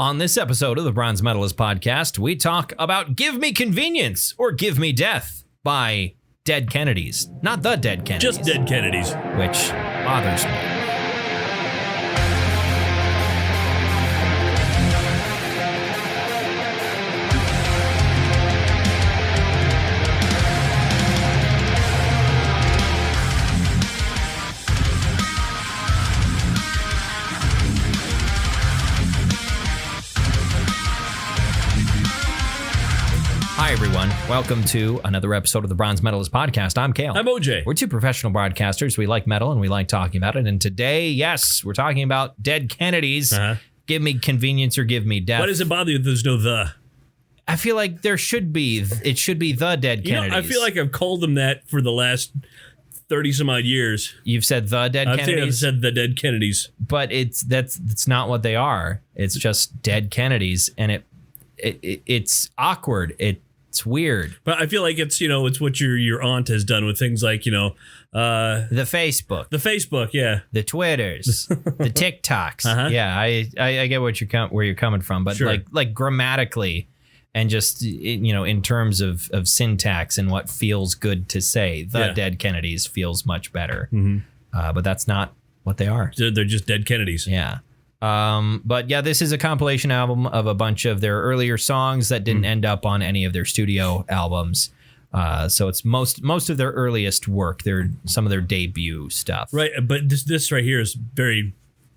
On this episode of the Bronze Metalist podcast, we talk about Give Me Convenience or Give Me Death by Dead Kennedys. Not the Dead Kennedys. Just Dead Kennedys. Which bothers me. Hi, everyone. Welcome to another episode of the Bronze Metalist podcast. I'm Kayle. I'm OJ. We're two professional broadcasters. We like metal and we like talking about it. And today, yes, we're talking about Dead Kennedys. Give Me Convenience or Give Me Death. Why does it bother you that there's no the? I feel like there should be. It should be the Dead Kennedys. I feel like I've called them that for the last 30 some odd years. You've said the Dead Kennedys? I've said the Dead Kennedys. But that's not what they are. It's just Dead Kennedys. And it's awkward. It's weird. But I feel like it's what your aunt has done with things like, the Facebook. The Facebook, yeah. The Twitters. The TikToks. Yeah, I get where you're coming from. But sure. like grammatically and just, in terms of syntax and what feels good to say, the Dead Kennedys feels much better. Mm-hmm. But that's not what they are. They're just Dead Kennedys. Yeah. But yeah, this is a compilation album of a bunch of their earlier songs that didn't end up on any of their studio albums. So it's most of their earliest work. They're some of their debut stuff. Right, but this right here is very,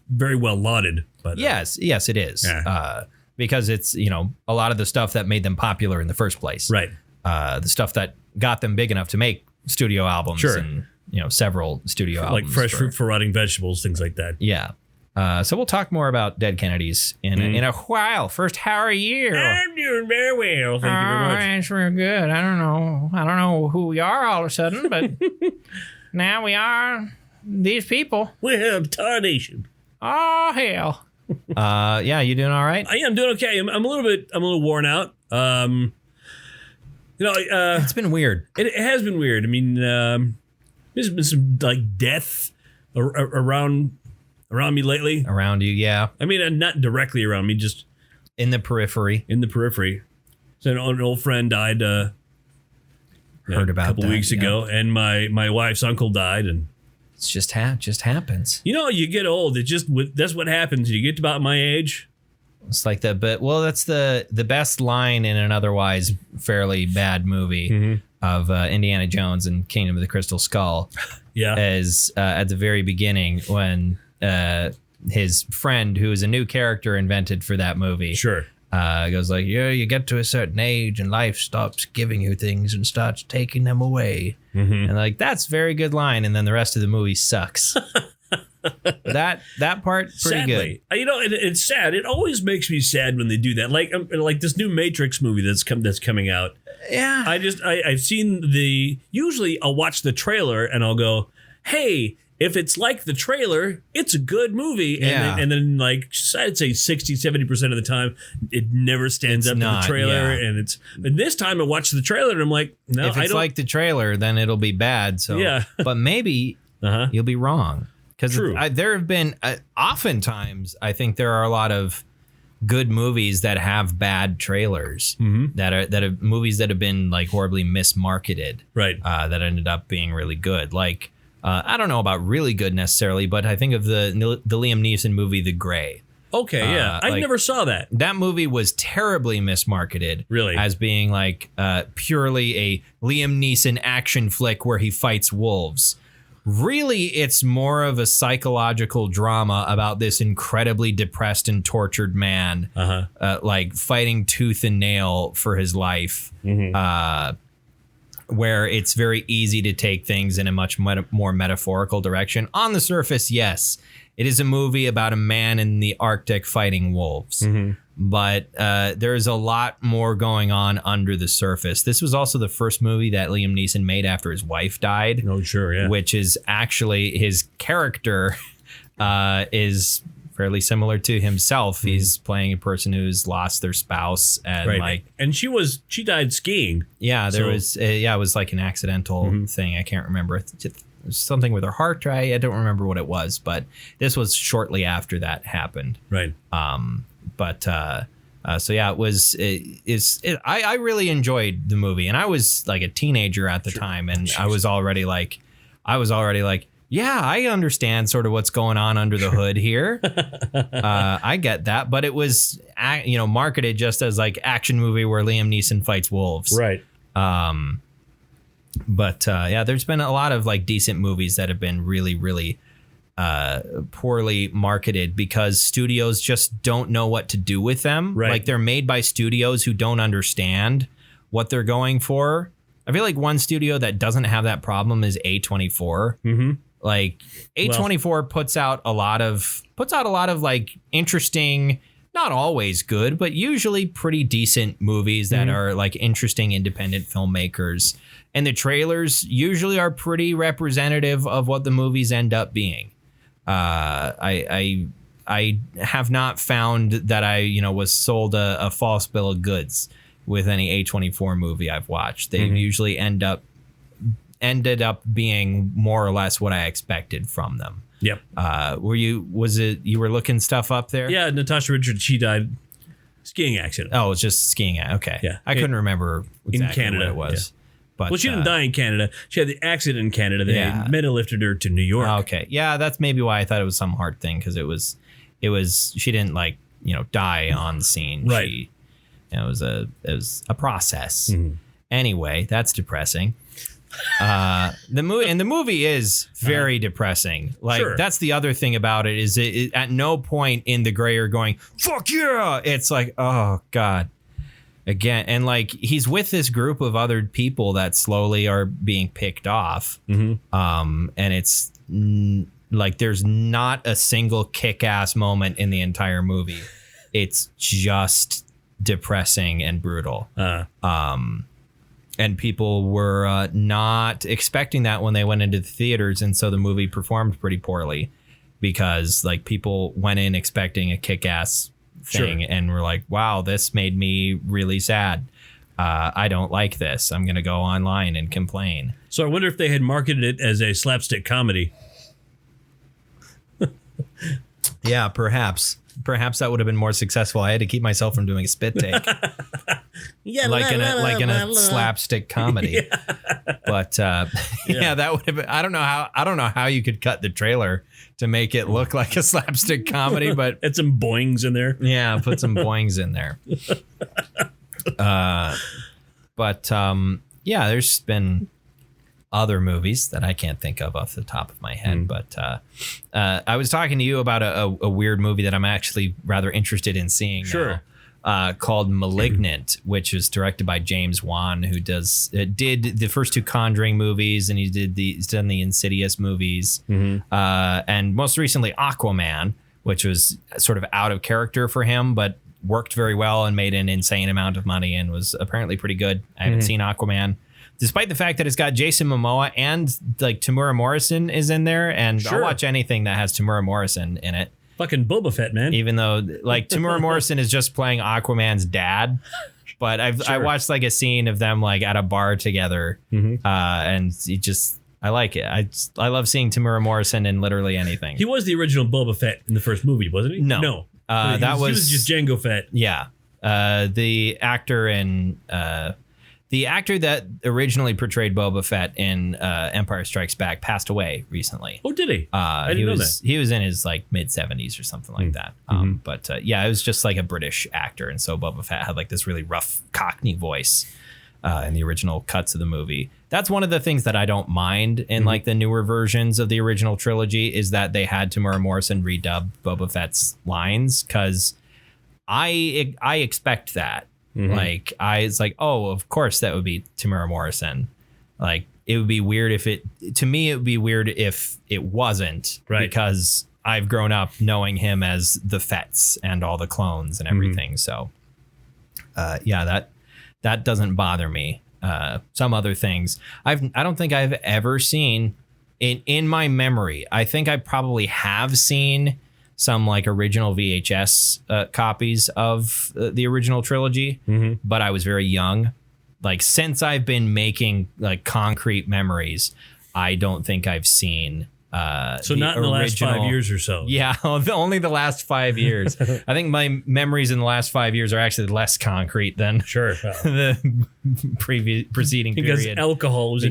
very well lauded. But yes, it is. Yeah. Because it's a lot of the stuff that made them popular in the first place. Right. The stuff that got them big enough to make studio albums. Sure. And several studio albums. Like Fresh Fruit for Rotting Vegetables, things like that. Yeah. So we'll talk more about Dead Kennedys in a while. First, how are you? I'm doing very well. Thank you very much. That's real good. I don't know who we are all of a sudden, but now we are these people. We have Tarnation. Oh hell. Yeah, you doing all right? I am doing okay. I'm a little worn out. It's been weird. It has been weird. I mean, there's been some like death around me lately. Around you, yeah. I mean, not directly around me, just in the periphery. So an old friend died. Heard about a couple weeks ago, and my wife's uncle died, and it's just happens. You get old. That's what happens. You get to about my age. It's like that, but that's the best line in an otherwise fairly bad movie of Indiana Jones and Kingdom of the Crystal Skull. Yeah, as at the very beginning when his friend, who is a new character invented for that movie, sure, goes like, you get to a certain age and life stops giving you things and starts taking them away. And like, that's a very good line. And then the rest of the movie sucks. that part pretty Sadly, good. It's sad. It always makes me sad when they do that. Like this new Matrix movie that's coming out. Yeah, I've seen usually I'll watch the trailer and I'll go, hey, if it's like the trailer, it's a good movie. And then like, I'd say 60-70% of the time, it never stands up to the trailer. Yeah. And this time I watched the trailer and I'm like, no, if it's like the trailer, then it'll be bad. So yeah. But maybe you'll be wrong. Because there have been, oftentimes, I think there are a lot of good movies that have bad trailers, that are movies that have been like horribly mismarketed, right? That ended up being really good. Like, I don't know about really good necessarily, but I think of the Liam Neeson movie, The Grey. Okay, yeah. I never saw that. That movie was terribly mismarketed. Really? As being like purely a Liam Neeson action flick where he fights wolves. Really, it's more of a psychological drama about this incredibly depressed and tortured man, like fighting tooth and nail for his life, where it's very easy to take things in a much more metaphorical direction. On the surface, yes, it is a movie about a man in the Arctic fighting wolves. But there's a lot more going on under the surface. This was also the first movie that Liam Neeson made after his wife died. Oh, sure, yeah. Which is actually his character is fairly similar to himself. He's playing a person who's lost their spouse and and she died skiing. Yeah, it was like an accidental thing. I can't remember. Something with her heart. I don't remember what it was, but this was shortly after that happened. Right. But so yeah, I really enjoyed the movie, and I was like a teenager at the time, and I was already like, yeah, I understand sort of what's going on under the hood here. I get that, but it was marketed just as like action movie where Liam Neeson fights wolves, right? But yeah, there's been a lot of like decent movies that have been really, really poorly marketed because studios just don't know what to do with them. Right. Like they're made by studios who don't understand what they're going for. I feel like one studio that doesn't have that problem is A24. Mm-hmm. Like A24 puts out a lot of like interesting, not always good, but usually pretty decent movies that are like interesting independent filmmakers. And the trailers usually are pretty representative of what the movies end up being. I have not found that I was sold a false bill of goods with any A24 movie I've watched. They usually ended up being more or less what I expected from them. Yep. You were looking stuff up there? Yeah, Natasha Richards, she died skiing accident. Oh, it's just skiing. Okay. Yeah. I couldn't remember exactly in Canada, what it was. Yeah. But, well, she didn't die in Canada. She had the accident in Canada. They metalifted her to New York. Okay. Yeah, that's maybe why I thought it was some hard thing, because it was she didn't like, die on the scene. Right. It was a process. Mm-hmm. Anyway, that's depressing. The movie is very depressing. Like that's the other thing about it is it at no point in the gray are going fuck yeah. It's like, oh god, again. And like he's with this group of other people that slowly are being picked off. And it's like there's not a single kick-ass moment in the entire movie. It's just depressing and brutal. And people were not expecting that when they went into the theaters. And so the movie performed pretty poorly because like people went in expecting a kick-ass thing and were like, wow, this made me really sad. I don't like this. I'm going to go online and complain. So I wonder if they had marketed it as a slapstick comedy. Yeah, perhaps. Perhaps that would have been more successful. I had to keep myself from doing a spit take. Yeah, like in a slapstick comedy. But that would have been, I don't know how you could cut the trailer to make it look like a slapstick comedy, but add some boings in there. Yeah, put some boings in there. Yeah, there's been other movies that I can't think of off the top of my head. But I was talking to you about a weird movie that I'm actually rather interested in seeing now, called Malignant, which is directed by James Wan, who did the first two Conjuring movies, and he's done the Insidious movies, and most recently Aquaman, which was sort of out of character for him, but worked very well and made an insane amount of money and was apparently pretty good. I haven't seen Aquaman, despite the fact that it's got Jason Momoa and like Tamura Morrison is in there, and I'll watch anything that has Tamura Morrison in it. Fucking Boba Fett, man. Even though like Tamura Morrison is just playing Aquaman's dad, but I watched like a scene of them like at a bar together, and I like it. I love seeing Tamura Morrison in literally anything. He was the original Boba Fett in the first movie, wasn't he? No. He was just Jango Fett. Yeah. The actor that originally portrayed Boba Fett in Empire Strikes Back passed away recently. Oh, did he? I didn't know that. He was in his like mid 70s or something like that. But it was just like a British actor, and so Boba Fett had like this really rough Cockney voice in the original cuts of the movie. That's one of the things that I don't mind in like the newer versions of the original trilogy is that they had Tamura Morrison redub Boba Fett's lines, because I expect that. Like it's like, oh, of course that would be Tamura Morrison. Like it would be weird if it wasn't, because I've grown up knowing him as the Fetts and all the clones and everything. So that doesn't bother me. Some other things I don't think I've ever seen in my memory. I think I probably have seen some like original VHS copies of the original trilogy, but I was very young. Like since I've been making like concrete memories, I don't think I've seen So not in the last 5 years or so. Yeah, only the last 5 years. I think my memories in the last 5 years are actually less concrete than the preceding because period. Alcohol was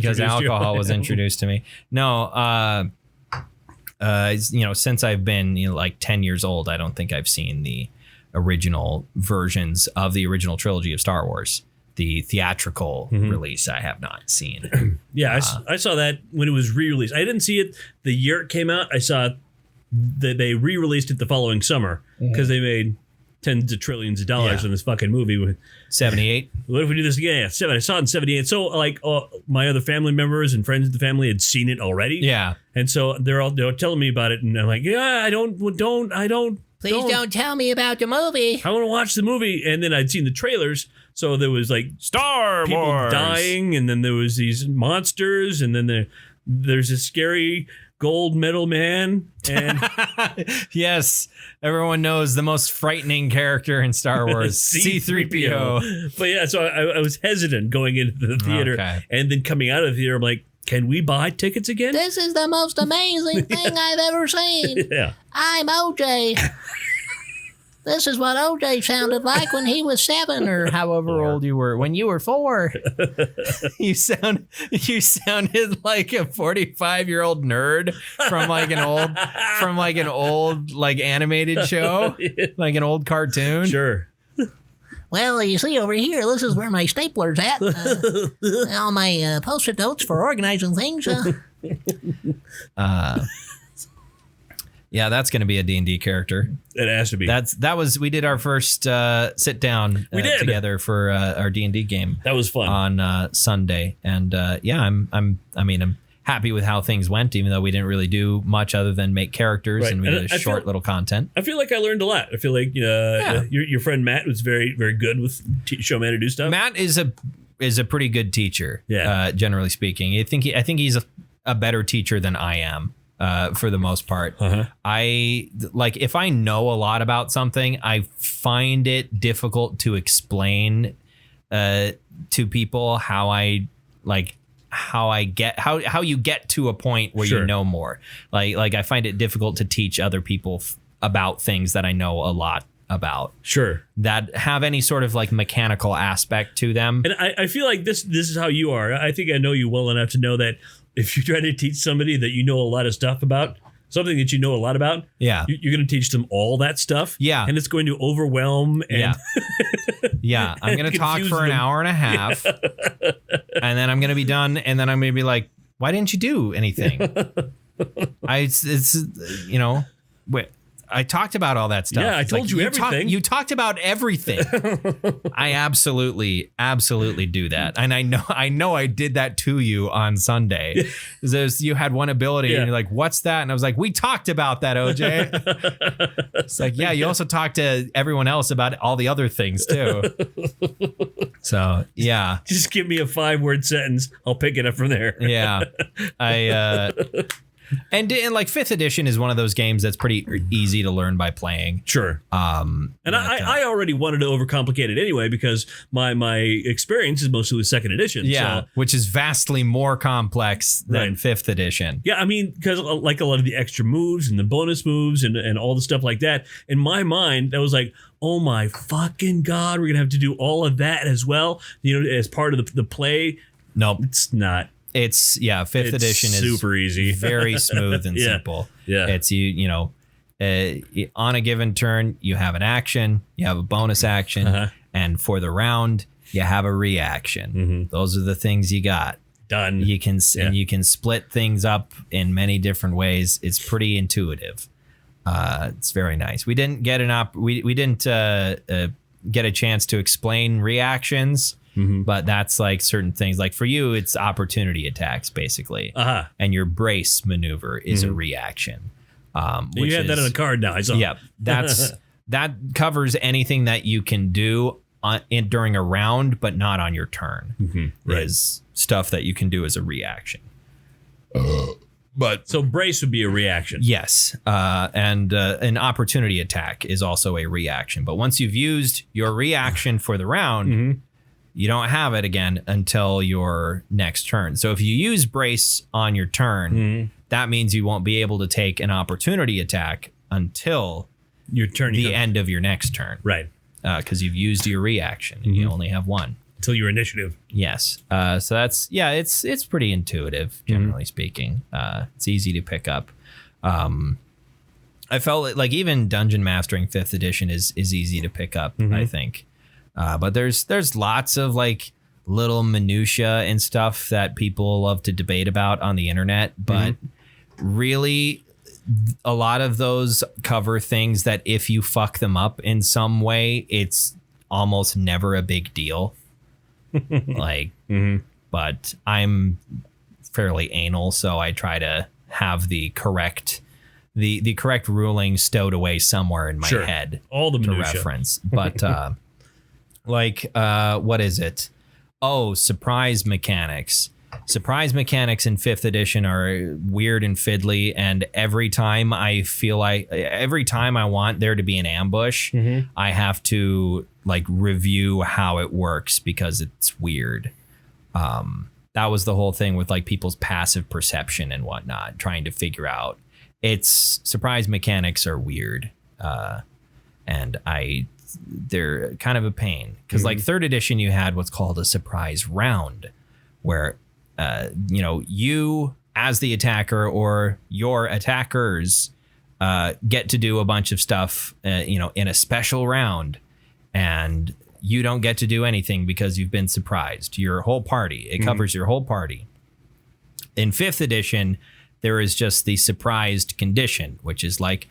introduced to me. No, since I've been like 10 years old, I don't think I've seen the original versions of the original trilogy of Star Wars. The theatrical release I have not seen. Yeah, I saw that when it was re-released. I didn't see it the year it came out. I saw that they re-released it the following summer because they made tens of trillions of dollars on this fucking movie. 78. What if we do this again? Yeah, I saw it in 78. So like my other family members and friends of the family had seen it already. Yeah. And so they're telling me about it, and I'm like, yeah, I don't. Please don't tell me about the movie. I want to watch the movie. And then I'd seen the trailers. So there was like Star people Wars dying, and then there was these monsters, and then there's a scary gold medal man. And yes, everyone knows the most frightening character in Star Wars, C-3PO. But yeah, so I was hesitant going into the theater, and then coming out of the theater, I'm like, can we buy tickets again? This is the most amazing thing I've ever seen. Yeah. I'm OJ. This is what OJ sounded like when he was 7 or however old you were. When you were 4. You sounded like a 45-year-old nerd from an old animated show, like an old cartoon. Sure. Well, you see over here, this is where my stapler's at. All my post-it notes for organizing things. Yeah, that's going to be a D&D character. It has to be. We did our first sit down together for our D&D game. That was fun on Sunday, and I'm happy with how things went, even though we didn't really do much other than make characters and we did a short little content. I feel like I learned a lot. I feel like your friend Matt was very, very good with showing me how to do stuff. Matt is a pretty good teacher. Yeah. Generally speaking, I think he's a better teacher than I am. For the most part, if I know a lot about something, I find it difficult to explain to people how you get to a point where you know more. Like I find it difficult to teach other people about things that I know a lot about. Sure. That have any sort of like mechanical aspect to them. And I feel like this is how you are. I think I know you well enough to know that if you try to teach somebody that you know a lot of stuff about, something that you know a lot about, you're going to teach them all that stuff. Yeah. And it's going to overwhelm. And I'm going to talk for an hour and a half and then I'm going to be done. And then I'm going to be like, why didn't you do anything? I talked about all that stuff. Yeah, I told you everything. You talked about everything. I absolutely do that. And I know I did that to you on Sunday. You had one ability and you're like, what's that? And I was like, we talked about that, OJ. It's like, yeah, you also talked to everyone else about all the other things too. So, yeah. Just give me a 5-word sentence. I'll pick it up from there. Yeah. And like 5th edition is one of those games that's pretty easy to learn by playing. Sure. I already wanted to overcomplicate it anyway because my experience is mostly with 2nd edition. Yeah, so. Which is vastly more complex than 5th edition. Yeah, I mean, because like a lot of the extra moves and the bonus moves and all the stuff like that, in my mind, that was like, oh my fucking God, we're going to have to do all of that as well, as part of the play. Nope. It's not. It's 5th edition is super easy, very smooth and simple. Yeah, it's on a given turn you have an action, you have a bonus action, and for the round you have a reaction. Mm-hmm. Those are the things you got done. You can and you can split things up in many different ways. It's pretty intuitive. It's very nice. We didn't get we didn't get a chance to explain reactions. Mm-hmm. But that's like certain things. Like for you, it's opportunity attacks, basically. And your brace maneuver is a reaction. You had that on a card now. I saw. Yeah, that covers anything that you can do during a round, but not on your turn. Mm-hmm. Right. Is stuff that you can do as a reaction. But so brace would be a reaction. Yes, and an opportunity attack is also a reaction. But once you've used your reaction for the round, you don't have it again until your next turn. So if you use brace on your turn, that means you won't be able to take an opportunity attack until your turn, the end of your next turn. Right. Because you've used your reaction and you only have one. Until your initiative. Yes. So that's, it's pretty intuitive, generally speaking. It's easy to pick up. I felt like even Dungeon Mastering 5th edition is easy to pick up, I think. But there's lots of like little minutia and stuff that people love to debate about on the internet. But really, a lot of those cover things that if you fuck them up in some way, it's almost never a big deal. But I'm fairly anal, so I try to have the correct ruling stowed away somewhere in my head. All the minutia. To reference. But what is it? Oh, surprise mechanics. Surprise mechanics in 5th edition are weird and fiddly, and every time I want there to be an ambush, I have to like review how it works because it's weird. That was the whole thing with like people's passive perception and whatnot, trying to figure out. Surprise mechanics are weird, and they're kind of a pain because like 3rd edition you had what's called a surprise round, where you as the attacker or your attackers get to do a bunch of stuff in a special round, and you don't get to do anything because you've been surprised. Your whole party, it covers your whole party. In 5th edition, there is just the surprised condition, which is like,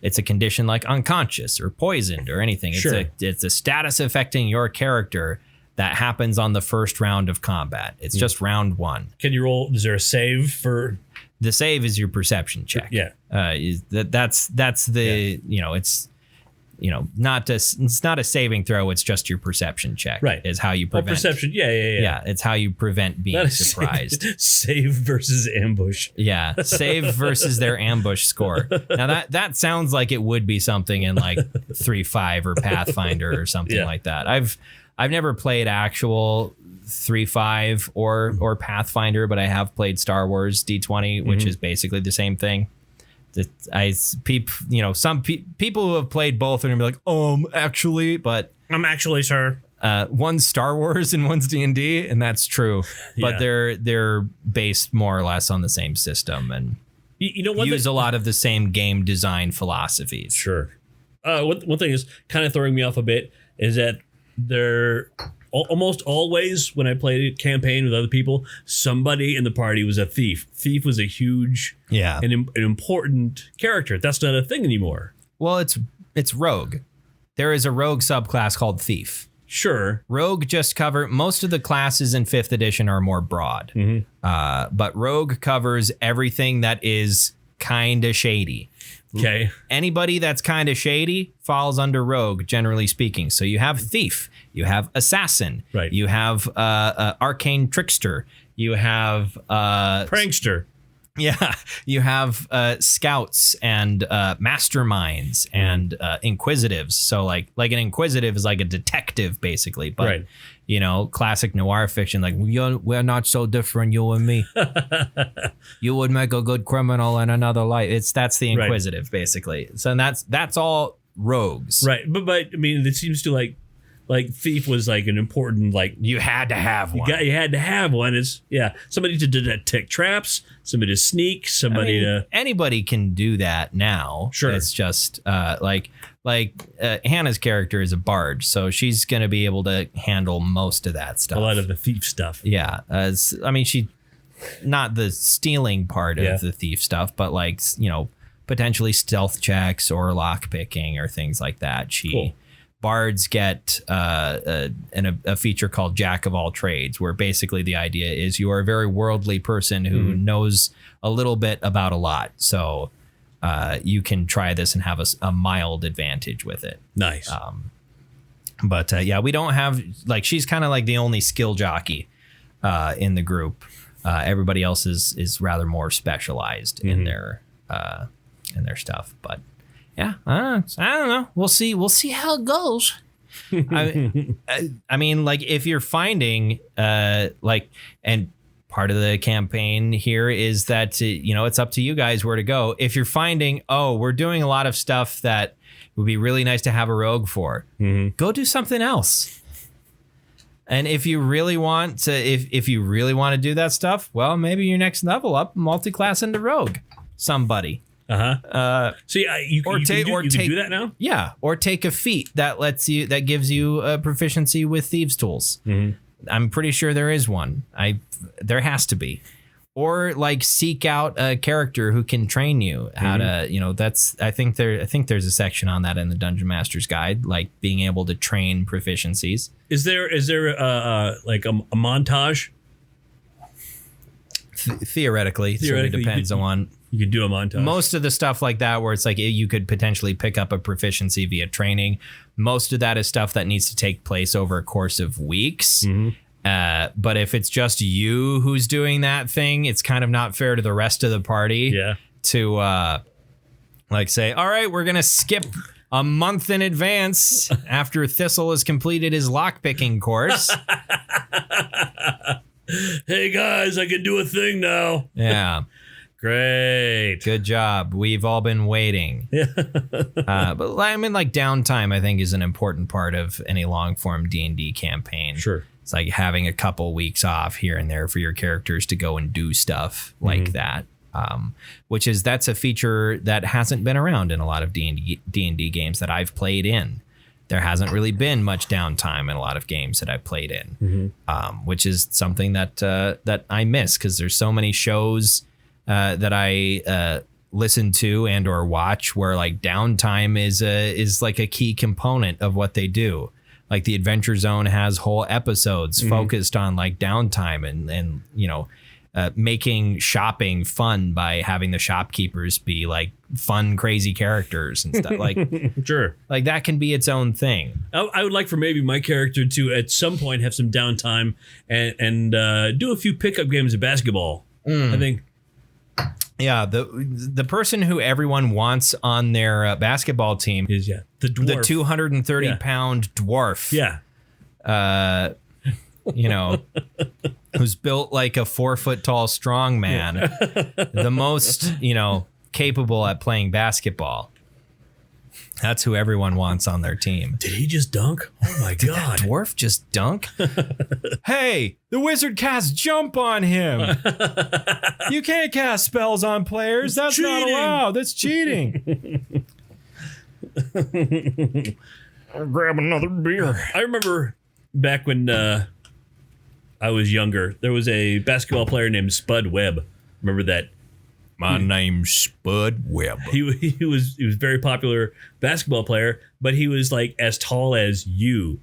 it's a condition like unconscious or poisoned or anything. It's a status affecting your character that happens on the first round of combat. It's just round 1. Can you roll? Is there a save for? The save is your perception check. Yeah. That's the, it's, it's not a saving throw. It's just your perception check. Right. Is how you prevent. Perception. Yeah. Yeah. It's how you prevent being surprised. Save versus ambush. Yeah. Save versus their ambush score. Now that sounds like it would be something in like 3.5 or Pathfinder or something like that. I've never played actual 3.5 or Pathfinder, but I have played Star Wars D20, which is basically the same thing. Some people who have played both are gonna be like, actually, but I'm actually, sir. One's Star Wars and one's D&D, and that's true. But they're based more or less on the same system and use a lot of the same game design philosophies. Sure. One thing is kind of throwing me off a bit is that they're almost always, when I played a campaign with other people, somebody in the party was a thief. Thief was a huge, an important character. That's not a thing anymore. Well, it's rogue. There is a rogue subclass called thief. Sure. Rogue just cover most of the classes in 5th edition are more broad, but rogue covers everything that is kind of shady. Okay. Anybody that's kind of shady falls under rogue, generally speaking. So you have thief, you have assassin, right? You have arcane trickster, you have prankster. Yeah, you have scouts and masterminds and inquisitives. So like an inquisitive is like a detective basically, but classic noir fiction, like we're not so different, you and me. You would make a good criminal in another life. That's the inquisitive basically. So that's all rogues, right? But I mean, it seems to like thief was like an important, like you had to have one. You had to have one. Is somebody to detect traps, somebody to sneak, anybody can do that now. Sure, it's just Hannah's character is a bard, so she's going to be able to handle most of that stuff. A lot of the thief stuff. Yeah, she not the stealing part of the thief stuff, but potentially stealth checks or lock picking or things like that. Cool. Bards get a feature called Jack of all trades, where basically the idea is you are a very worldly person who knows a little bit about a lot. So you can try this and have a mild advantage with it. Nice. But we don't have she's kind of like the only skill jockey in the group. Everybody else is rather more specialized in their stuff. But yeah, I don't know. We'll see how it goes. I mean, if you're finding and part of the campaign here is that, it's up to you guys where to go. If you're finding, we're doing a lot of stuff that would be really nice to have a rogue for, go do something else. And if you really want to, if you really want to do that stuff, well, maybe your next level up, multi-class into rogue somebody. So you can do that now? Yeah. Or take a feat that gives you a proficiency with thieves tools. I'm pretty sure there is one. There has to be. Or like seek out a character who can train you how to, I think there's a section on that in the Dungeon Master's Guide, like being able to train proficiencies. Is there like a montage? Theoretically, it certainly depends on. You could do a montage. Most of the stuff like that, where it's like you could potentially pick up a proficiency via training. Most of that is stuff that needs to take place over a course of weeks. But if it's just you who's doing that thing, it's kind of not fair to the rest of the party to say, all right, we're going to skip a month in advance after Thistle has completed his lockpicking course. Hey, guys, I can do a thing now. Yeah. Great. Good job. We've all been waiting. But I mean, like downtime, I think, is an important part of any long form D&D campaign. Sure. It's like having a couple weeks off here and there for your characters to go and do stuff like that. That's a feature that hasn't been around in a lot of D&D games that I've played in. There hasn't really been much downtime in a lot of games that I've played in, which is something that I miss because there's so many shows that I listen to and or watch where like downtime is like a key component of what they do. Like the Adventure Zone has whole episodes focused on like downtime and making shopping fun by having the shopkeepers be like fun, crazy characters and stuff. Like, sure, like that can be its own thing. I would like for maybe my character to at some point have some downtime and do a few pickup games of basketball. I think. Yeah, the person who everyone wants on their basketball team is the dwarf, the 230 pound dwarf. Yeah, who's built like a 4 foot tall strong man, the most capable at playing basketball. That's who everyone wants on their team. Did he just dunk? Oh my Did god! That dwarf just dunk? Hey, the wizard cast jump on him. You can't cast spells on players. That's cheating. Not allowed. That's cheating. I'll grab another beer. I remember back when I was younger, there was a basketball player named Spud Webb. Remember that? My name's Spud Webb. He was a very popular basketball player, but he was like as tall as you.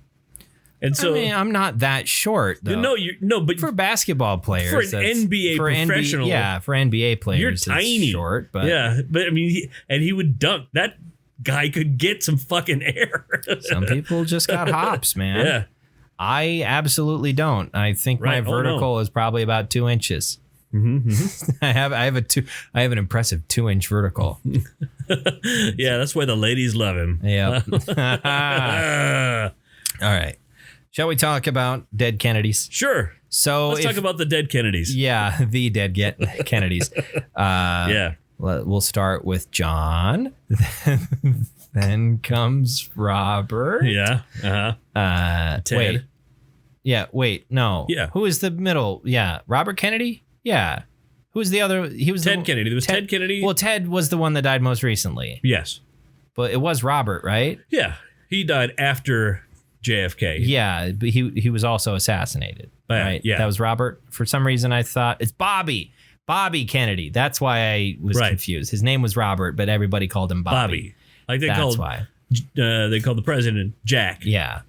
And so I'm not that short though. But for basketball players, for an NBA professional, for NBA players, you're tiny, short. But but I mean, he would dunk. That guy could get some fucking air. Some people just got hops, man. Yeah, I absolutely don't. I think my vertical is probably about 2 inches. I have an impressive 2-inch vertical. Yeah, that's why the ladies love him. Yeah. All right. Shall we talk about dead Kennedys? Sure. So let's talk about the dead Kennedys. Yeah, the dead Kennedys. Yeah. We'll start with John. Then comes Robert. Yeah. Ted. Wait. No. Yeah. Who is the middle? Yeah. Robert Kennedy? Yeah. Who's the other? He was Ted Kennedy. There was Ted Kennedy. Well, Ted was the one that died most recently. Yes. But it was Robert, right? Yeah. He died after JFK. Yeah, but he was also assassinated. Right? Yeah. That was Robert. For some reason, I thought it's Bobby. Bobby Kennedy. That's why I was confused. His name was Robert, but everybody called him Bobby. Like they called the president Jack. Yeah.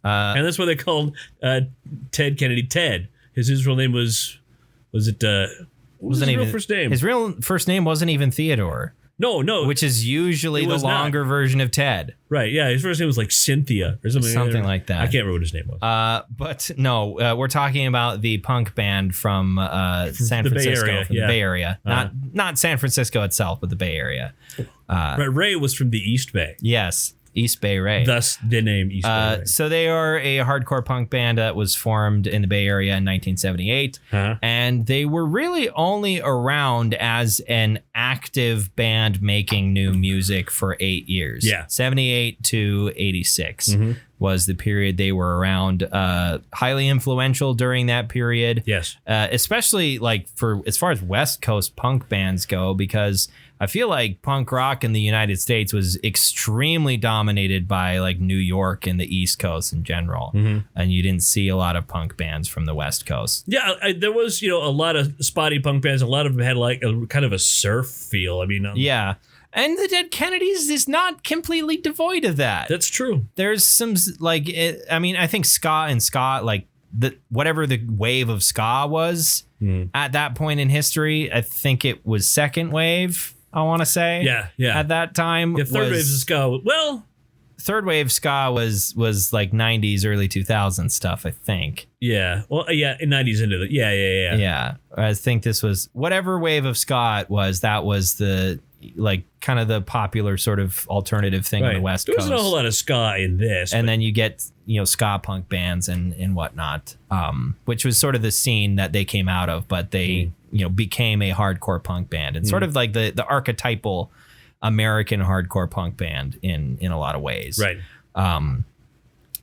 And that's why they called Ted Kennedy Ted. His real name was it what was his real first name? His real first name wasn't even Theodore. No. Which is usually the longer version of Ted. Right, yeah. His first name was like Cynthia or something. Something like that. I can't remember what his name was. But no, we're talking about the punk band from San Francisco. From the Bay Area. Not San Francisco itself, but the Bay Area. Right, Ray was from the East Bay. Yes. East Bay Ray. Thus the name East Bay Ray. So they are a hardcore punk band that was formed in the Bay Area in 1978. And they were really only around as an active band making new music for 8 years. Yeah. 78 to 86 was the period they were around. Highly influential during that period. Yes. Especially like for as far as West Coast punk bands go, because I feel like punk rock in the United States was extremely dominated by like New York and the East Coast in general. And you didn't see a lot of punk bands from the West Coast. Yeah, there was, a lot of spotty punk bands. A lot of them had like a kind of a surf feel. I mean, yeah. And the Dead Kennedys is not completely devoid of that. That's true. There's some like, I think ska, like whatever the wave of ska was at that point in history, I think it was second wave. I want to say, yeah. At that time, third wave of ska. Well, third wave ska was like 90s, early 2000s stuff. I think. Yeah. Well, yeah. In 90s into the Yeah. I think this was whatever wave of ska it was. That was the like kind of the popular sort of alternative thing on the West Coast. There wasn't a whole lot of ska in this, and then you get ska punk bands and whatnot, which was sort of the scene that they came out of, but they became a hardcore punk band and sort of like the archetypal American hardcore punk band in a lot of ways, right?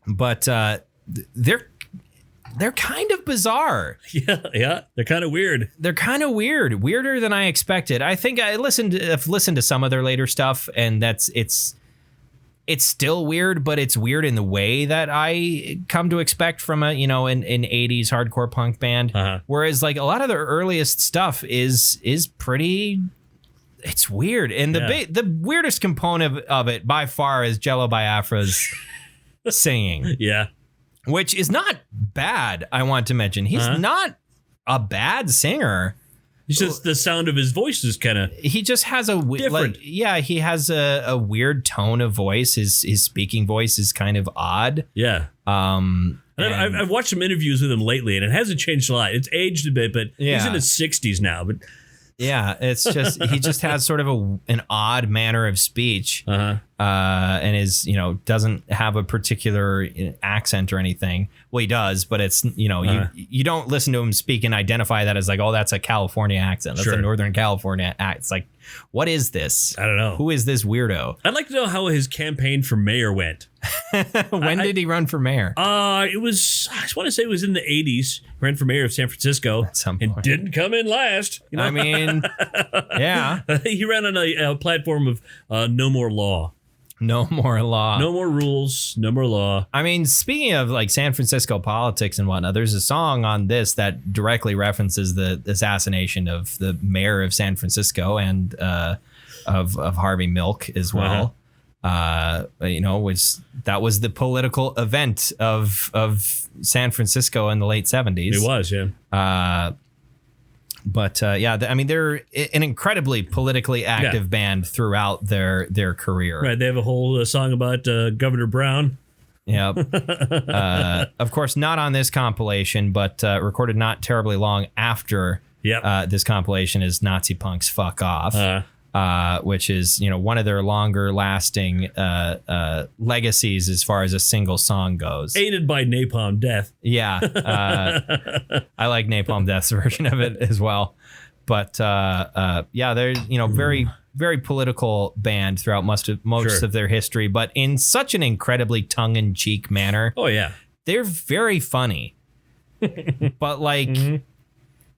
But they're kind of bizarre. Yeah, they're kind of weird. They're kind of weird, weirder than I expected. I think I've listened to some of their later stuff, and it's still weird, but it's weird in the way that I come to expect from an 80s hardcore punk band. Whereas like a lot of their earliest stuff is pretty. It's weird, and the weirdest component of it by far is Jello Biafra's singing. Yeah. Which is not bad, I want to mention. He's not a bad singer. It's just the sound of his voice is kind of... He just has a... different. He has a weird tone of voice. His speaking voice is kind of odd. Yeah. And I've watched some interviews with him lately, and it hasn't changed a lot. It's aged a bit, but he's in his 60s now. But yeah, it's just... he just has sort of an odd manner of speech. And is, doesn't have a particular accent or anything. Well, he does, but it's, you don't listen to him speak and identify that as like, oh, that's a California accent. That's a Northern California accent. It's like, what is this? I don't know. Who is this weirdo? I'd like to know how his campaign for mayor went. When did he run for mayor? It was, I just want to say it was in the 80s. Ran for mayor of San Francisco. At some point. And didn't come in last. I mean, yeah. He ran on a platform of no more law. No more law. No more rules. No more law. I mean, speaking of like San Francisco politics and whatnot, there's a song on this that directly references the assassination of the mayor of San Francisco and of Harvey Milk as well. That was the political event of San Francisco in the late 70s. It was, yeah. But they're an incredibly politically active band throughout their career. Right, they have a whole song about Governor Brown. Yep. Of course, not on this compilation, but recorded not terribly long after this compilation is Nazi Punks Fuck Off, which is one of their longer lasting legacies as far as a single song goes. Aided by Napalm Death. Yeah. I like Napalm Death's version of it as well. But they're very, very political band throughout most of their history, but in such an incredibly tongue-in-cheek manner. Oh yeah. They're very funny. But like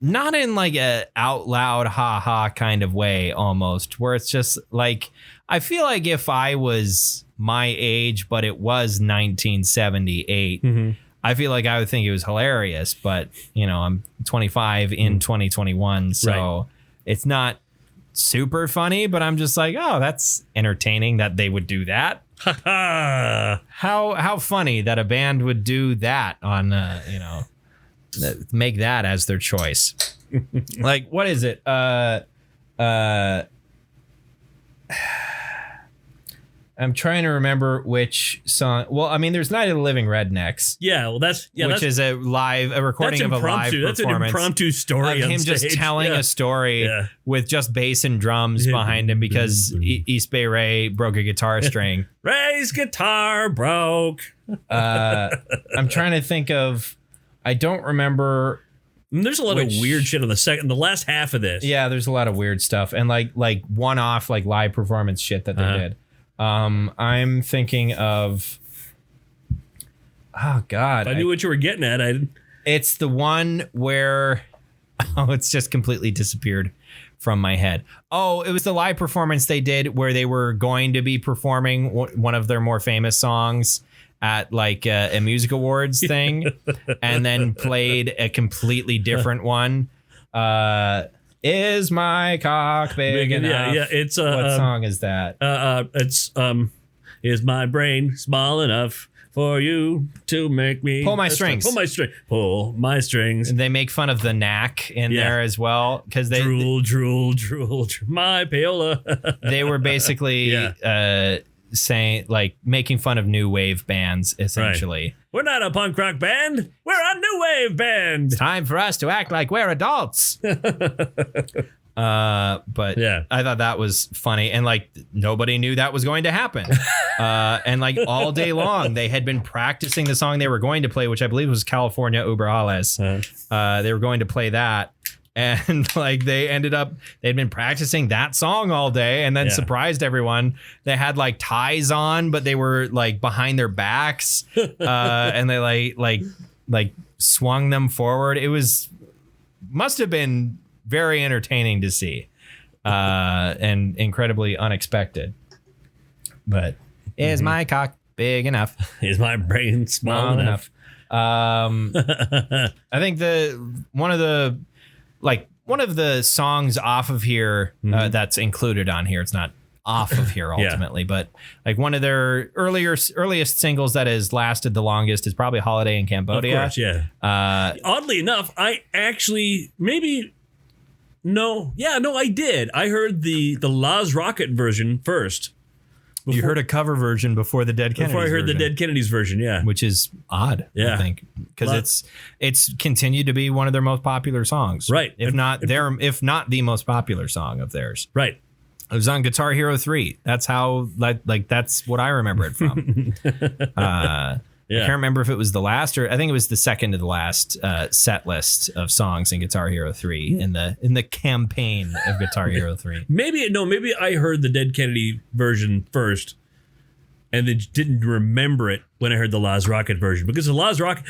not in like a out loud ha ha kind of way almost, where it's just like, I feel like if I was my age, but it was 1978, I feel like I would think it was hilarious, but I'm 25 in 2021. So it's not super funny, but I'm just like, oh, that's entertaining that they would do that. How funny that a band would do that on, make that as their choice. Like, what is it? I'm trying to remember which song. Well, I mean, there's Night of the Living Rednecks. Yeah, well, which is a recording of a live performance. That's an impromptu story of him just telling a story with just bass and drums behind him because East Bay Ray broke a guitar string. Ray's guitar broke. I'm trying to think of. I don't remember. There's a lot of weird shit on the last half of this. Yeah, there's a lot of weird stuff and like one-off like live performance shit that they did. I'm thinking of. Oh God! I knew what you were getting at. It's the one where, it's just completely disappeared from my head. Oh, it was the live performance they did where they were going to be performing one of their more famous songs at like a music awards thing, and then played a completely different one. Is my cock big enough? Yeah. It's what song is that? It's is my brain small enough for you to make me pull my strings? Pull my strings. And they make fun of the knack in there as well because they drool, my payola. They were basically saying like making fun of new wave bands essentially. Right. We're not a punk rock band. We're a new wave band. It's time for us to act like we're adults. But yeah, I thought that was funny. And like nobody knew that was going to happen. And like all day long, they had been practicing the song they were going to play, which I believe was California Uber Alles. They were going to play that. And like they'd been practicing that song all day and then surprised everyone. They had like ties on, but they were like behind their backs. And they like swung them forward. It must have been very entertaining to see. And incredibly unexpected. But is my cock big enough? Is my brain small enough? I think one of the songs off of here that's included on here. It's not off of here ultimately, but like one of their earliest singles that has lasted the longest is probably "Holiday in Cambodia." Of course, yeah. Oddly enough, I actually I did. I heard the Laz Rocket version first. You heard a cover version before the Dead Kennedys. Before I heard the Dead Kennedys version, yeah, which is odd. I think because it's continued to be one of their most popular songs, right? If not the most popular song of theirs, right? It was on Guitar Hero 3. That's how that's what I remember it from. I can't remember if it was the last or I think it was the second to the last set list of songs in Guitar Hero 3 in the campaign of Guitar Hero 3. Maybe I heard the Dead Kennedy version first and then didn't remember it when I heard the Laz Rocket version because the Laz Rocket,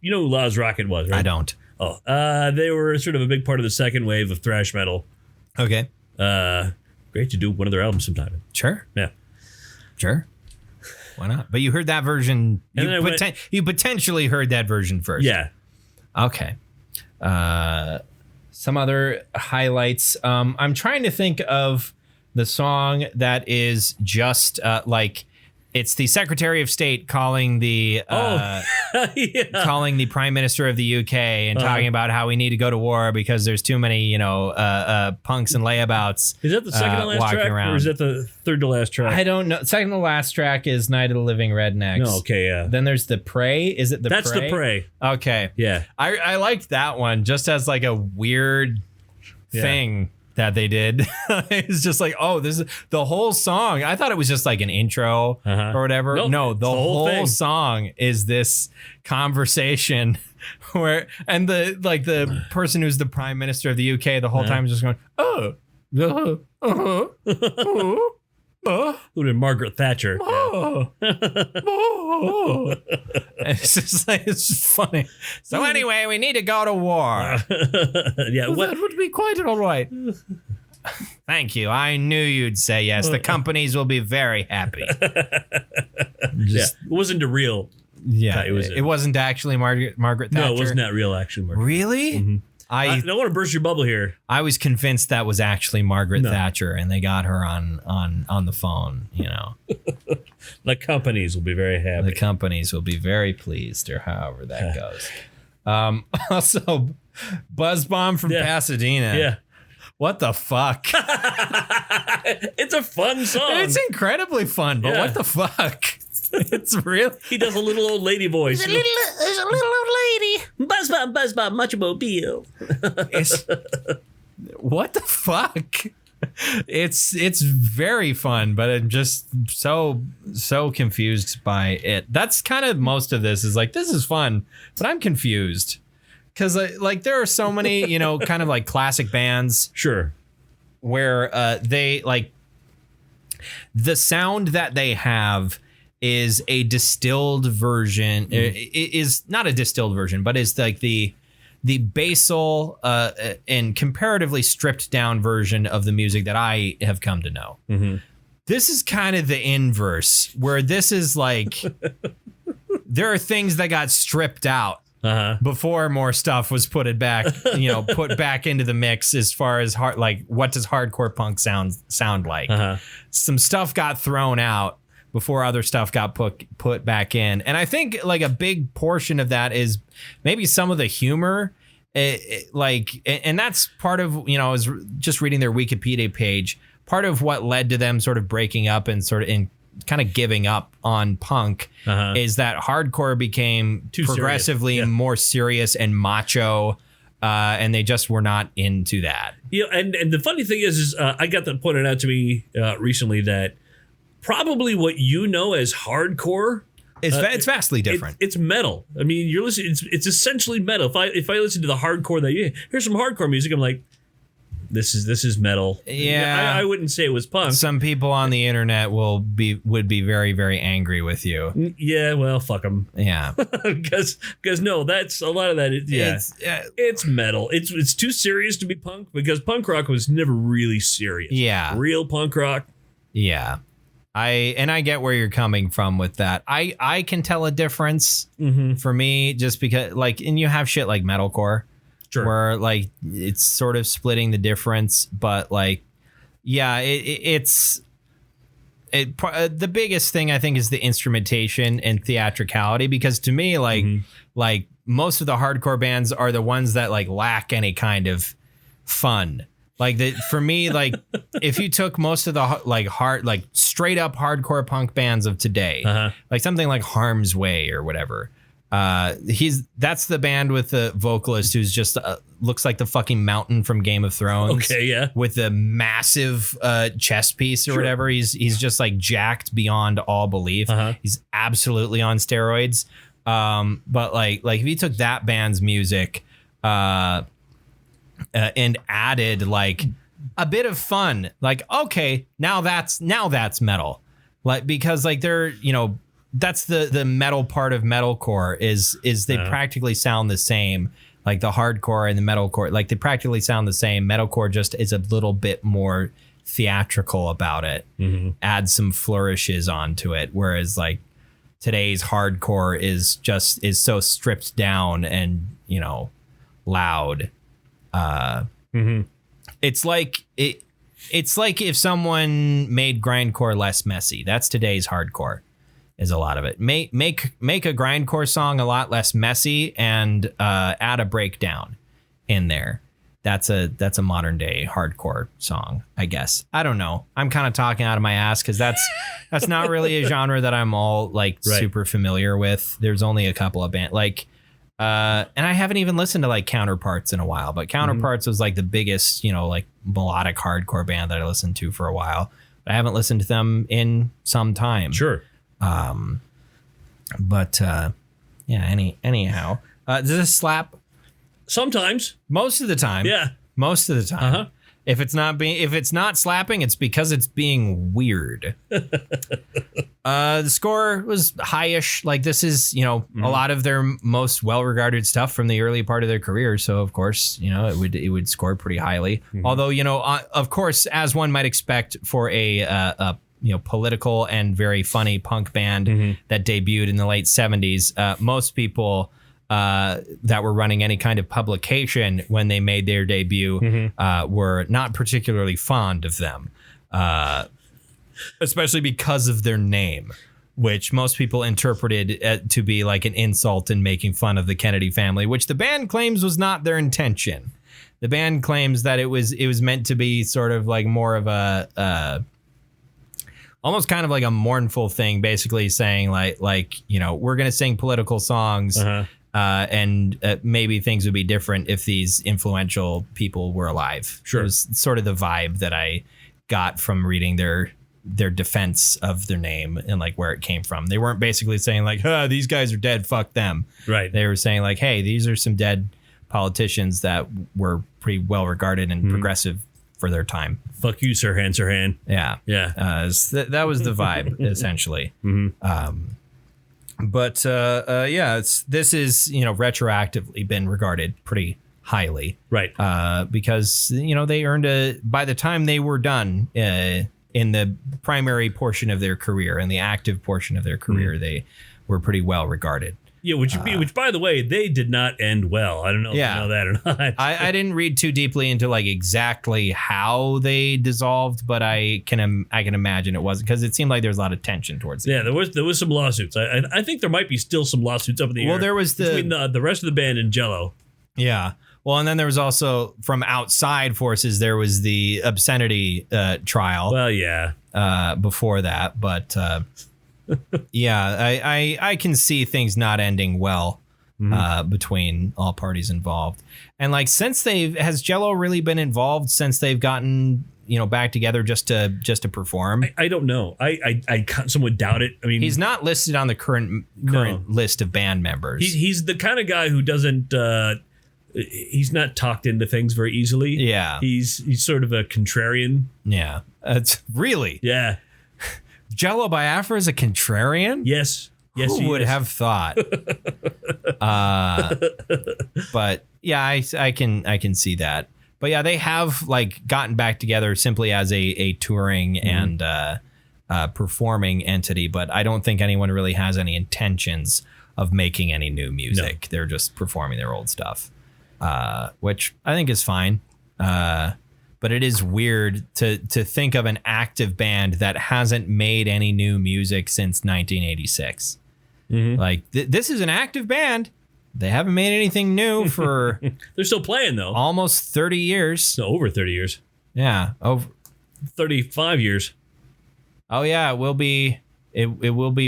you know who Laz Rocket was, right? I don't. Oh, they were sort of a big part of the second wave of thrash metal. Okay. Great to do one of their albums sometime. Sure. Yeah. Sure. Why not? But you heard that version. You potentially heard that version first. Yeah. Okay. Some other highlights. I'm trying to think of the song that is just like it's the Secretary of State calling the calling the Prime Minister of the UK and talking about how we need to go to war because there's too many punks and layabouts. Is that the second to last track or is that the third to last track? I don't know. Second to last track is Night of the Living Rednecks. No, okay, yeah. Then there's the Prey. Is it the That's Prey? the Prey. Okay. Yeah. I liked that one just as like a weird thing that they did. It's just like, oh, this is the whole song. I thought it was just like an intro or whatever. Nope, no, the whole song is this conversation where the person who's the Prime Minister of the UK the whole time is just going, Who did Margaret Thatcher? It's just like it's just funny. So anyway, we need to go to war. That would be quite all right. Thank you. I knew you'd say yes. The companies will be very happy. It wasn't a real. Yeah, it wasn't actually Margaret Thatcher. No, it was not real. Actually, Margaret. Really? Mm-hmm. I don't want to burst your bubble here. I was convinced that was actually Margaret Thatcher, and they got her on the phone. The companies will be very happy. The companies will be very pleased, or however that goes. Also, Buzz Bomb from Pasadena. Yeah. what the fuck? It's a fun song. It's incredibly fun, but what the fuck? It's real. He does a little old lady voice. There's a little old lady. Buzz Bob, much mobile. What the fuck? It's very fun, but I'm just so confused by it. That's kind of most of this is like, this is fun, but I'm confused because like there are so many, you know, kind of like classic bands, Sure. where they like the sound that they have is a distilled version. Is not a distilled version, but is like the basal and comparatively stripped down version of the music that I have come to know. Mm-hmm. This is kind of the inverse, where this is like there are things that got stripped out before more stuff was put back into the mix as far as what does hardcore punk sound like. Some stuff got thrown out before other stuff got put back in. And I think like a big portion of that is maybe some of the humor, and that's part of, I was just reading their Wikipedia page. Part of what led to them sort of breaking up and sort of kind of giving up on punk is that hardcore became progressively more serious and macho. And they just were not into that. Yeah, and the funny thing is I got that pointed out to me recently that probably what you know as hardcore, it's vastly different. It's metal. I mean, you're listening. It's essentially metal. If I listen to the hardcore here's some hardcore music, I'm like, this is metal. Yeah, I wouldn't say it was punk. Some people on the internet would be very, very angry with you. Yeah, well, fuck them. Yeah, because no, that's a lot of that. It's metal. It's too serious to be punk because punk rock was never really serious. Yeah, real punk rock. Yeah. I get where you're coming from with that. I can tell a difference for me just because and you have shit like metalcore, sure, where like it's sort of splitting the difference, but like, yeah, the biggest thing I think is the instrumentation and theatricality, because to me like most of the hardcore bands are the ones that like lack any kind of fun. Like for me, like if you took most of the straight up hardcore punk bands of today, like something like Harm's Way or whatever, that's the band with the vocalist who's just looks like the fucking mountain from Game of Thrones. Okay, yeah, with a massive chest piece or whatever. He's just like jacked beyond all belief. He's absolutely on steroids. But like if you took that band's music, and added like a bit of fun, like, okay, now that's metal, like, because like they're, that's the metal part of metalcore is they practically sound the same, like the hardcore and the metalcore, like they practically sound the same. Metalcore just is a little bit more theatrical about it, add some flourishes onto it, whereas like today's hardcore is so stripped down and loud. It's like if someone made grindcore less messy. That's today's hardcore, is a lot of it. Make a grindcore song a lot less messy and add a breakdown in there. That's a modern day hardcore song, I guess. I don't know. I'm kind of talking out of my ass because that's not really a genre that I'm all like super familiar with. There's only a couple of bands and I haven't even listened to like Counterparts in a while, but Counterparts was like the biggest, like melodic hardcore band that I listened to for a while. But I haven't listened to them in some time. Sure. But anyhow, does this slap? Sometimes. Most of the time. Yeah. Most of the time. If it's not slapping, it's because it's being weird. The score was high-ish. Like this is, a lot of their most well-regarded stuff from the early part of their career. So of course, it would score pretty highly. Although, of course, as one might expect for a political and very funny punk band that debuted in the late 70s, most people that were running any kind of publication when they made their debut were not particularly fond of them, especially because of their name, which most people interpreted to be like an insult and making fun of the Kennedy family, which the band claims was not their intention. The band claims that it was meant to be sort of like more of a almost kind of like a mournful thing, basically saying like you know, we're gonna sing political songs, and maybe things would be different if these influential people were alive. Sure, it was sort of the vibe that I got from reading their defense of their name and like where it came from. They weren't basically saying like, these guys are dead, fuck them. Right. They were saying like, hey, these are some dead politicians that were pretty well regarded and progressive for their time. Fuck you, Sirhan Sirhan. Yeah. Yeah. That was the vibe essentially. But this is, you know, retroactively been regarded pretty highly. Right. Because, you know, they earned by the time they were done in the primary portion of their career and the active portion of their career, they were pretty well regarded. Yeah, which by the way, they did not end well. I don't know if you know that or not. I didn't read too deeply into like exactly how they dissolved, but I can imagine it wasn't, because it seemed like there was a lot of tension towards it. Yeah, there was some lawsuits. I think there might be still some lawsuits up in the air. Well, there was between the rest of the band and Jello. Yeah. Well, and then there was also from outside forces, there was the obscenity trial. Well, yeah. Before that, but yeah, I can see things not ending well between all parties involved. And like, has Jello really been involved since they've gotten, you know, back together just to perform? I don't know. I somewhat doubt it. I mean, he's not listed on the current list of band members. He's the kind of guy who doesn't. He's not talked into things very easily. Yeah. He's sort of a contrarian. Yeah. It's really. Yeah. Jello Biafra is a contrarian? Yes. Yes. Who would have thought? But yeah, I can see that. But yeah, they have like gotten back together simply as a touring and performing entity, but I don't think anyone really has any intentions of making any new music. No. They're just performing their old stuff. Which I think is fine. But it is weird to think of an active band that hasn't made any new music since 1986. Like this is an active band. They haven't made anything new for they're still playing though. Almost 30 years. No, over 30 years. Yeah. Over 35 years. Oh yeah, it will be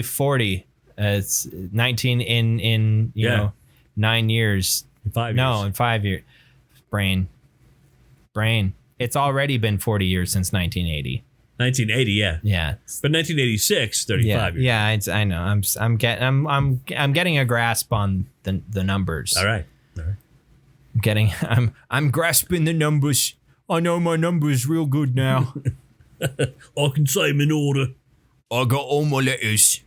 40. It's 19 in you know 9 years. 5 years. No, in 5 years. Brain. It's already been 40 years since 1980. 1980, yeah. Yeah. But 1986, 35 years. Yeah, I know. I'm getting a grasp on the numbers. All right. I'm grasping the numbers. I know my numbers real good now. I can say them in order. I got all my letters.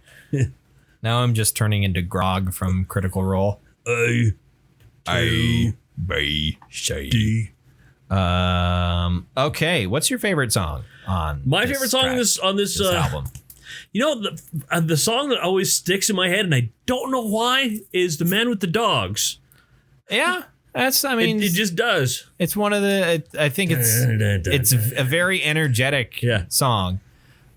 Now I'm just turning into Grog from Critical Role. A, B, C, D. Okay, what's your favorite song on my favorite song on this album? You know, the song that always sticks in my head, and I don't know why, is "The Man with the Dogs." Yeah, it just does. It's one of the. I think it's a very energetic song.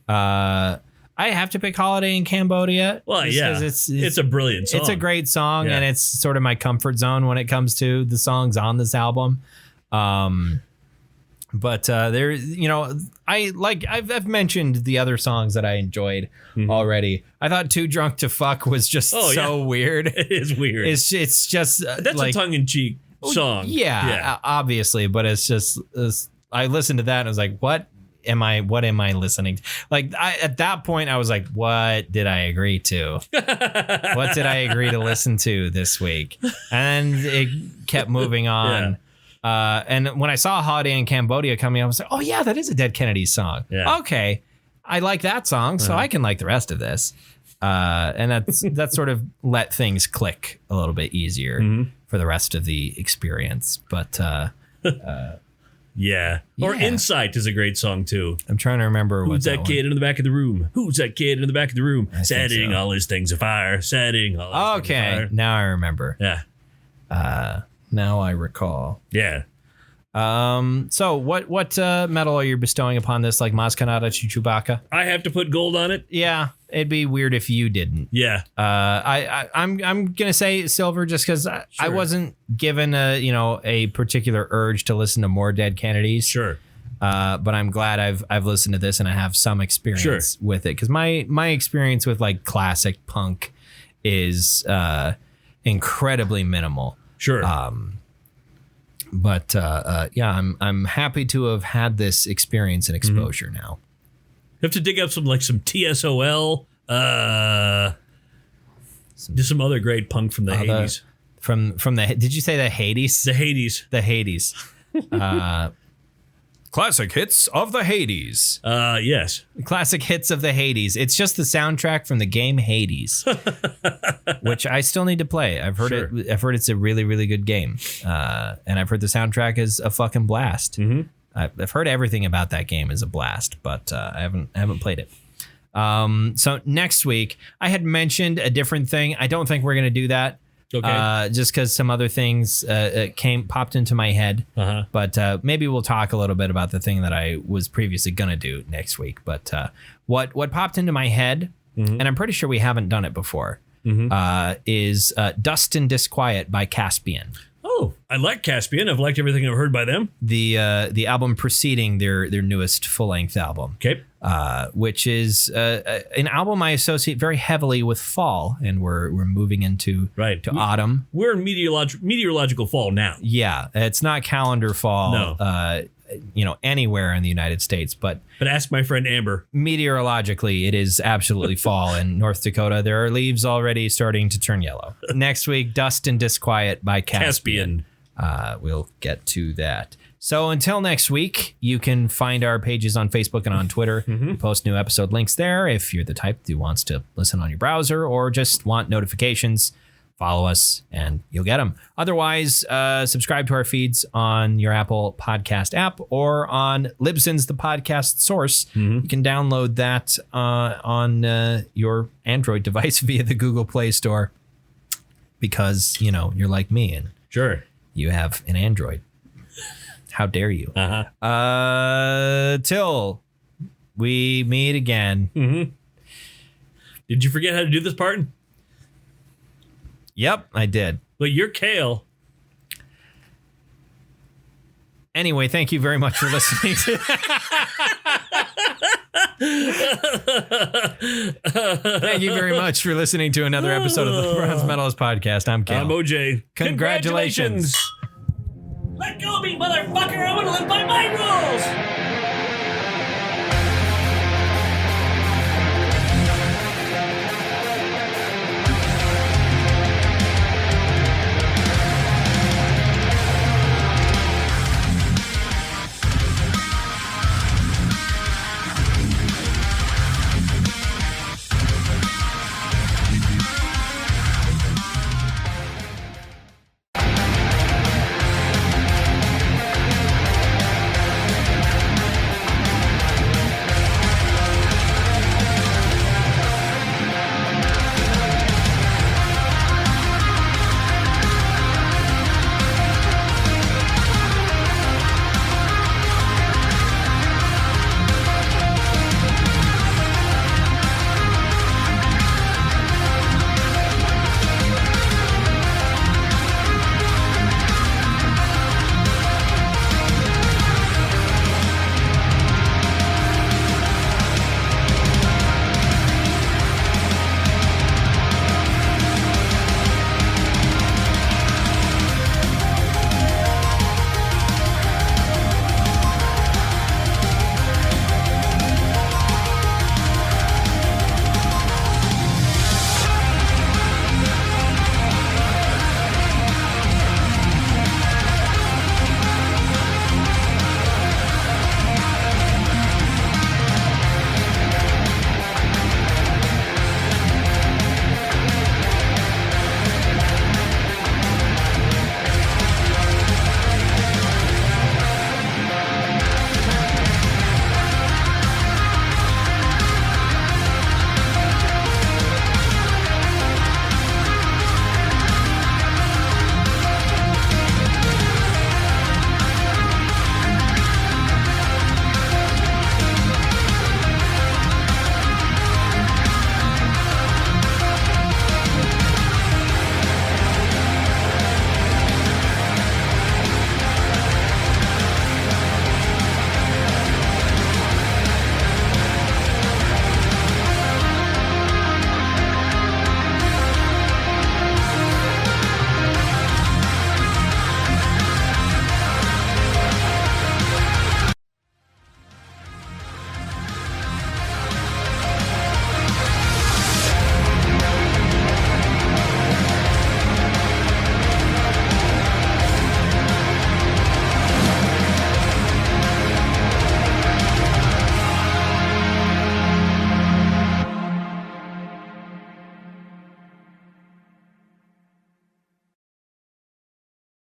I have to pick "Holiday in Cambodia." Well, yeah, it's a brilliant song. It's a great song, and it's sort of my comfort zone when it comes to the songs on this album. But there, you know, I've mentioned the other songs that I enjoyed already. I thought "Too Drunk to Fuck" was just so weird. It is weird. It's just that's like a tongue-in-cheek song. Yeah, obviously, but it's just I listened to that and I was like, what am I listening to? Like at that point I was like, what did I agree to? What did I agree to listen to this week? And it kept moving on. And when I saw "Holiday in Cambodia" coming, I was like, oh yeah, that is a Dead Kennedys song. Yeah. Okay. I like that song, so I can like the rest of this. And that sort of let things click a little bit easier for the rest of the experience. But yeah. Or "Insight" is a great song too. I'm trying to remember who's that kid in the back of the room. Who's that kid in the back of the room? Setting all his things afire. Setting all his things afire. Now I remember. Yeah. Now I recall. Yeah. So what medal are you bestowing upon this? Like Maz Kanata Chewbacca? I have to put gold on it. Yeah, it'd be weird if you didn't. Yeah. I'm gonna say silver just because I wasn't given a particular urge to listen to more Dead Kennedys. Sure. But I'm glad I've listened to this and I have some experience with it because my experience with like classic punk is incredibly minimal. Sure. But I'm happy to have had this experience and exposure now. You have to dig up some TSOL. Just some other great punk from the Hades. From the did you say the Hades? The Hades. The Hades. Classic hits of the Hades. Yes. Classic hits of the Hades. It's just the soundtrack from the game Hades, which I still need to play. I've heard it. I've heard it's a really, really good game, and I've heard the soundtrack is a fucking blast. Mm-hmm. I've heard everything about that game is a blast, but I haven't played it. So next week, I had mentioned a different thing. I don't think we're gonna do that. Okay. Just because some other things popped into my head. Uh-huh. But maybe we'll talk a little bit about the thing that I was previously going to do next week. But what popped into my head, and I'm pretty sure we haven't done it before, is Dust and Disquiet by Caspian. Oh, I like Caspian. I've liked everything I've heard by them. The album preceding their newest full-length album. Okay. Which is an album I associate very heavily with fall, and we're moving into autumn. We're in meteorological fall now. Yeah, it's not calendar fall. No. Anywhere in the United States, but ask my friend Amber. Meteorologically, it is absolutely fall in North Dakota. There are leaves already starting to turn yellow. Next week, Dust and Disquiet by Caspian. We'll get to that. So until next week, you can find our pages on Facebook and on Twitter. We post new episode links there. If you're the type who wants to listen on your browser or just want notifications, follow us and you'll get them. Otherwise, subscribe to our feeds on your Apple Podcast app or on Libsyn's The Podcast Source. You can download that on your Android device via the Google Play Store because, you're like me and you have an Android. How dare you? Till we meet again. Did you forget how to do this part? Yep, I did. But you're Kayle. Anyway, thank you very much for listening. Thank you very much for listening to another episode of the Bronze Metalist Podcast. I'm Kayle. I'm OJ. Congratulations. Let go of me, motherfucker. I want to live by my rules.